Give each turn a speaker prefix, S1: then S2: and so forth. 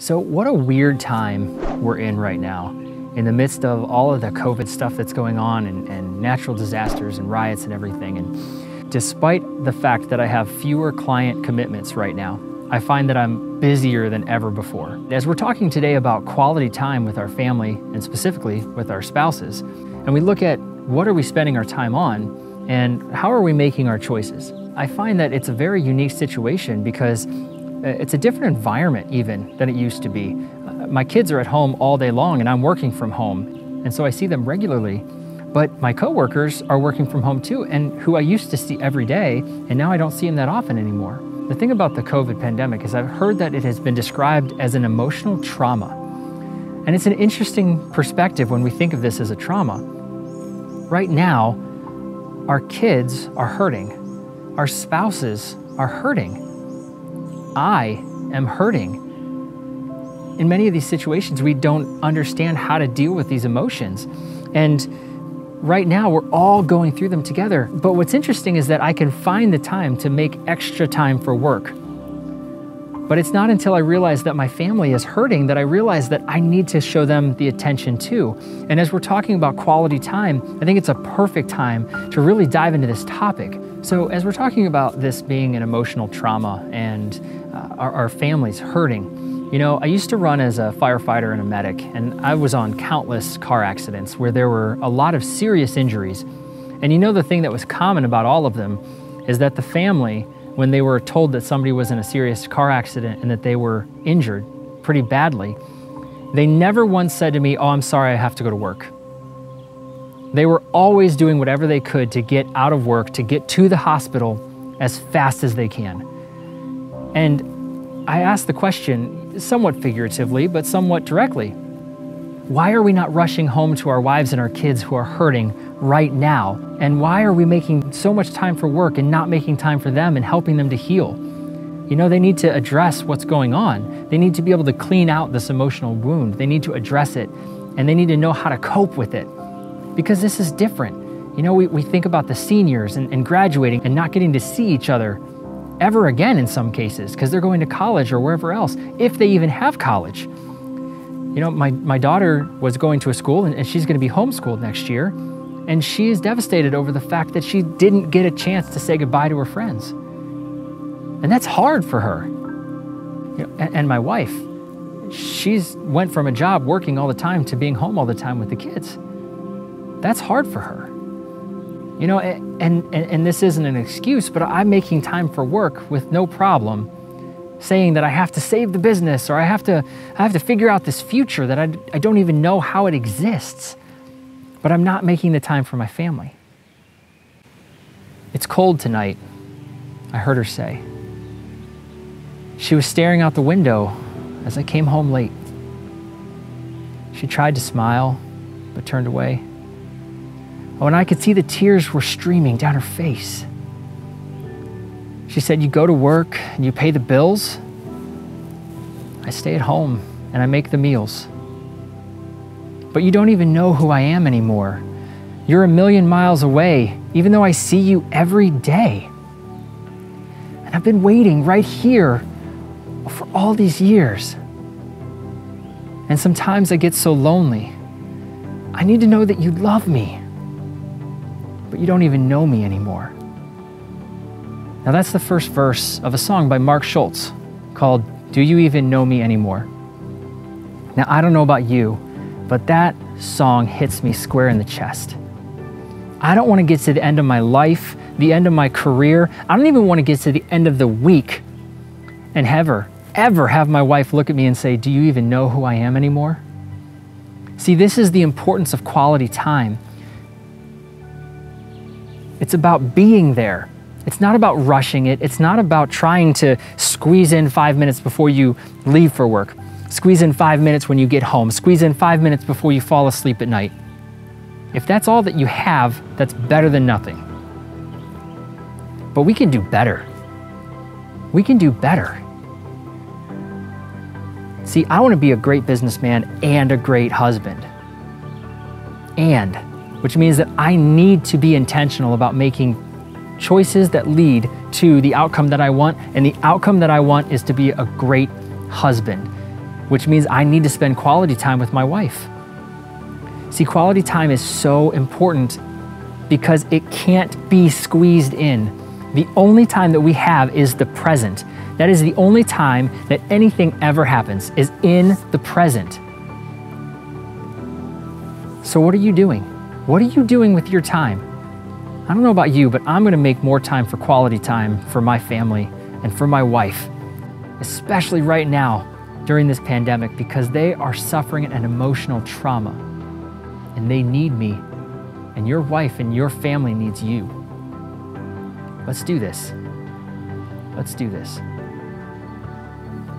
S1: So what a weird time we're in right now. In the midst of all of the COVID stuff that's going on and natural disasters and riots and everything. And despite the fact that I have fewer client commitments right now, I find that I'm busier than ever before. As we're talking today about quality time with our family and specifically with our spouses, and we look at what are we spending our time on and how are we making our choices, I find that it's a very unique situation because it's a different environment even than it used to be. My kids are at home all day long and I'm working from home, and so I see them regularly. But my coworkers are working from home too, and who I used to see every day, and now I don't see them that often anymore. The thing about the COVID pandemic is I've heard that it has been described as an emotional trauma. And it's an interesting perspective when we think of this as a trauma. Right now, our kids are hurting. Our spouses are hurting. I am hurting. In many of these situations, we don't understand how to deal with these emotions. And right now, we're all going through them together. But what's interesting is that I can find the time to make extra time for work. But it's not until I realize that my family is hurting that I realize that I need to show them the attention too. And as we're talking about quality time, I think it's a perfect time to really dive into this topic. So as we're talking about this being an emotional trauma and our families hurting, you know, I used to run as a firefighter and a medic, and I was on countless car accidents where there were a lot of serious injuries. And you know, the thing that was common about all of them is that the family, when they were told that somebody was in a serious car accident and that they were injured pretty badly, they never once said to me, "Oh, I'm sorry, I have to go to work." They were always doing whatever they could to get out of work, to get to the hospital as fast as they can. And I asked the question, somewhat figuratively, but somewhat directly, why are we not rushing home to our wives and our kids who are hurting right now? And why are we making so much time for work and not making time for them and helping them to heal? You know, they need to address what's going on. They need to be able to clean out this emotional wound. They need to address it, and they need to know how to cope with it. Because this is different. You know, we think about the seniors and graduating and not getting to see each other ever again in some cases because they're going to college or wherever else, if they even have college. You know, my daughter was going to a school and she's going to be homeschooled next year, and she is devastated over the fact that she didn't get a chance to say goodbye to her friends. And that's hard for her. You know, and my wife, she's went from a job working all the time to being home all the time with the kids. That's hard for her. You know, and this isn't an excuse, but I'm making time for work with no problem, saying that I have to save the business or I have to figure out this future that I don't even know how it exists, but I'm not making the time for my family. It's cold tonight, I heard her say. She was staring out the window as I came home late. She tried to smile, but turned away. Oh, and I could see the tears were streaming down her face. She said, "You go to work and you pay the bills. I stay at home and I make the meals. But you don't even know who I am anymore. You're a million miles away, even though I see you every day. And I've been waiting right here for all these years. And sometimes I get so lonely. I need to know that you love me. But you don't even know me anymore." Now that's the first verse of a song by Mark Schultz called "Do You Even Know Me Anymore?" Now I don't know about you, but that song hits me square in the chest. I don't want to get to the end of my life, the end of my career. I don't even want to get to the end of the week and ever have my wife look at me and say, "Do you even know who I am anymore?" See, this is the importance of quality time. It's about being there. It's not about rushing it. It's not about trying to squeeze in 5 minutes before you leave for work. Squeeze in 5 minutes when you get home. Squeeze in 5 minutes before you fall asleep at night. If that's all that you have, that's better than nothing. But we can do better. We can do better. See, I want to be a great businessman and a great husband. Which means that I need to be intentional about making choices that lead to the outcome that I want, and the outcome that I want is to be a great husband. which means I need to spend quality time with my wife. See, quality time is so important because it can't be squeezed in. The only time that we have is the present. That is the only time that anything ever happens, is in the present. So what are you doing? What are you doing with your time? I don't know about you, but I'm gonna make more time for quality time for my family and for my wife, especially right now during this pandemic, because they are suffering an emotional trauma and they need me, and your wife and your family needs you. Let's do this. Let's do this.